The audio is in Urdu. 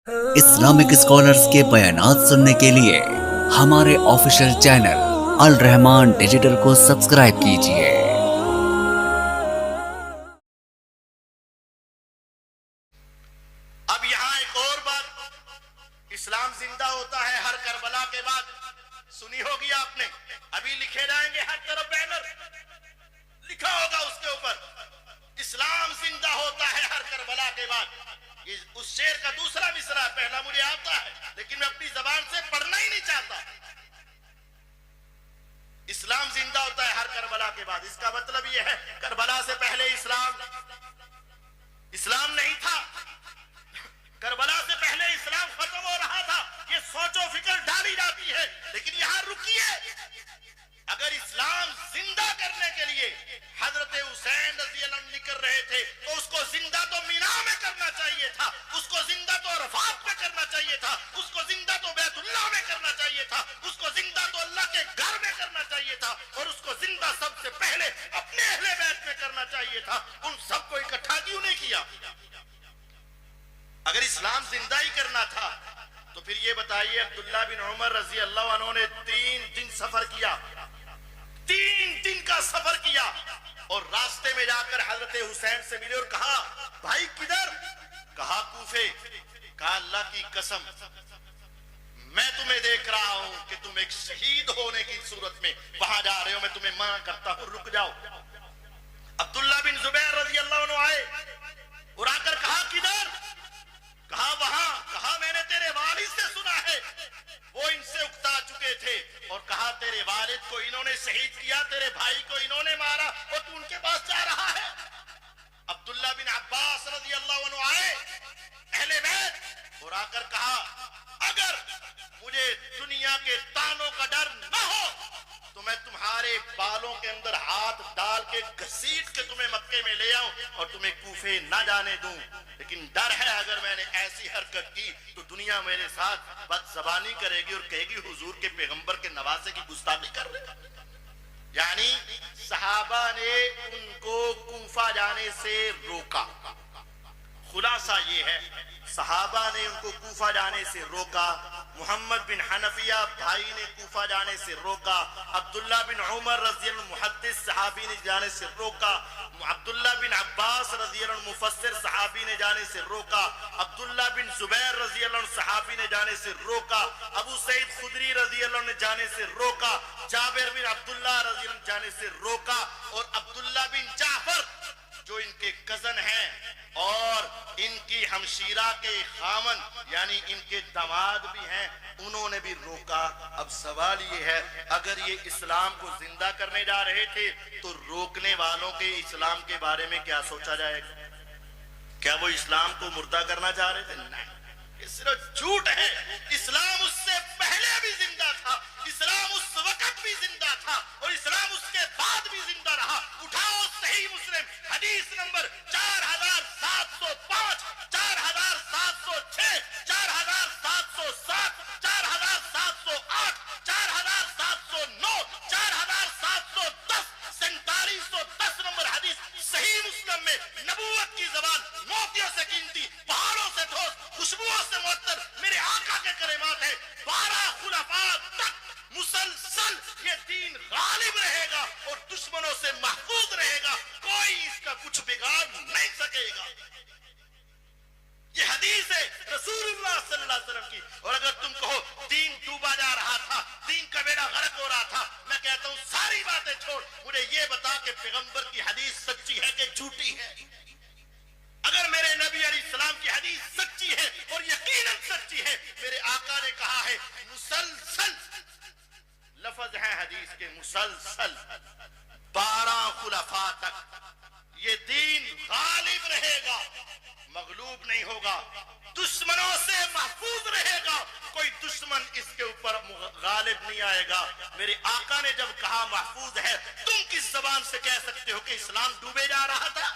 اسلامک اسکالرز کے بیانات سننے کے لیے ہمارے آفیشیل چینل الرحمان ڈیجیٹل کو سبسکرائب کیجیے۔ اب یہاں ایک اور بات، اسلام زندہ ہوتا ہے ہر کربلا کے بعد، سنی ہوگی آپ نے، ابھی لکھے جائیں گے ہر طرف بینر لکھا ہوگا اس کے اوپر، اسلام زندہ ہوتا ہے ہر کربلا کے بعد۔ یہ اس شعر کا دوسرا مصرع، پہلا مجھے آتا ہے لیکن میں اپنی زبان سے پڑھنا ہی نہیں چاہتا۔ اسلام زندہ ہوتا ہے ہر کربلا کے بعد، اس کا مطلب یہ ہے کربلا سے پہلے اسلام نہیں تھا، کربلا سے پہلے اسلام ختم ہو رہا تھا۔ یہ سوچ و فکر ڈالی جاتی ہے، لیکن یہاں رکیے، اگر اسلام زندہ کرنے کے لیے حضرت حسین رضی اللہ عنہ کر رہے تھے تو اس کو زندہ تو مینا میں کرنا چاہیے تھا، اس کو زندہ تو عرفات میں کرنا چاہیے تھا، اس کو زندہ تو بیت اللہ میں کرنا چاہیے تھا، اس کو زندہ تو اللہ کے گھر میں کرنا چاہیے تھا، اور اس کو زندہ سب سے پہلے اپنے اہل بیت میں کرنا چاہیے تھا۔ ان سب کو اکٹھا کیوں نہیں کیا؟ اگر اسلام زندہ ہی کرنا تھا تو پھر یہ بتائیے، عبداللہ بن عمر رضی اللہ عنہ نے 3 دن سفر کیا، 3 دن کا سفر کیا، اور راستے میں جا کر حضرت حسین سے ملے اور کہا بھائی کدھر؟ کہا کوفے۔ کہا اللہ کی قسم میں تمہیں دیکھ رہا ہوں کہ تم ایک شہید ہونے کی صورت میں وہاں جا رہے ہو، میں تمہیں منع کرتا ہوں رک جاؤ۔ عبداللہ بن زبیر رضی اللہ عنہ آئے اور آ کر کہا کدھر؟ کہا وہاں۔ کہا میں نے تیرے والد سے سنا ہے وہ ان سے اکتا چکے تھے، اور کہا تیرے والد کو انہوں نے شہید کیا، تیرے بھائی کو انہوں نے مارا، اور تو ان کے پاس جا رہا ہے۔ عبداللہ بن عباس رضی اللہ عنہ آئے اہل بیت اور آ کر کہا اگر مجھے دنیا کے تانوں کا ڈر نہ ہو تو میں تمہارے بالوں کے اندر ہاتھ ڈال کے گھسیٹ کے تمہیں مکے میں لے آؤں اور تمہیں کوفے نہ جانے دوں، لیکن ڈر ہے اگر میں نے ایسی حرکت کی تو دنیا میرے ساتھ بد زبانی کرے گی اور کہے گی حضور کے پیغمبر کے نواسے کی گستاخی کر رہے ہیں۔ یعنی صحابہ نے ان کو کوفہ جانے سے روکا۔ خلاصہ یہ ہے صحابہ نے ان کو کوفہ جانے سے روکا، محمد بن حنفیہ بھائی نے کوفہ جانے سے روکا، عبداللہ بن عمر رضی اللہ عنہ محدث صحابی نے جانے سے روکا، عبداللہ بن عباس رضی اللہ عنہ مفسر صحابی نے جانے سے روکا، عبداللہ بن زبیر رضی اللہ عنہ صحابی نے جانے سے روکا، ابو سعید خدری رضی اللہ عنہ نے جانے سے روکا، جابر بن عبداللہ رضی اللہ عنہ جانے سے روکا، اور عبداللہ بن جعفر جو ان کے کزن ہیں اور ان کی ہمشیرہ کے خامن یعنی ان کے داماد بھی ہیں، انہوں نے بھی روکا۔ اب سوال یہ ہے اگر یہ اسلام کو زندہ کرنے جا رہے تھے تو روکنے والوں کے اسلام کے بارے میں کیا سوچا جائے گا؟ کیا وہ اسلام کو مردہ کرنا چاہ رہے تھے؟ نہیں، یہ صرف جھوٹ ہے۔ اسلام اس سے پہلے بھی زندہ تھا، اسلام اس وقت بھی زندہ تھا، اور اسلام اس کے بعد بھی زندہ رہا۔ اٹھاؤ صحیح مسلم حدیث نمبر 4705، 4706، 4707، 4708، 4709، 4710، 4710 نمبر حدیث صحیح مسلم میں نبوت کی زبان موتیوں سے قیمتی، پہاڑوں سے ٹھوس، خوشبوؤں سے معطر میرے آقا کے کلمات ہیں۔ 12 خلفاء تک مسلسل یہ دین غالب رہے گا اور دشمنوں سے محفوظ رہے گا، کوئی اس کا کچھ بگاڑ نہیں سکے گا۔ یہ حدیث ہے رسول اللہ صلی اللہ علیہ وسلم کی، اور اگر تم کہو دین ڈوبا جا رہا تھا، دین کا بیڑا غرق ہو رہا تھا، میں کہتا ہوں ساری باتیں چھوڑ، مجھے یہ بتا کہ پیغمبر کی حدیث سچی ہے کہ جھوٹی ہے؟ اگر میرے نبی علیہ السلام کی حدیث سچی ہے اور یقیناً سچی ہے، میرے آقا نے کہا ہے مسلسل، لفظ ہے حدیث کے مسلسل 12 خلفاء تک یہ دین غالب رہے گا، مغلوب نہیں ہوگا، دشمنوں سے محفوظ رہے گا، کوئی دشمن اس کے اوپر غالب نہیں آئے گا۔ میرے آقا نے جب کہا محفوظ ہے، تم کس زبان سے کہہ سکتے ہو کہ اسلام ڈوبے جا رہا تھا؟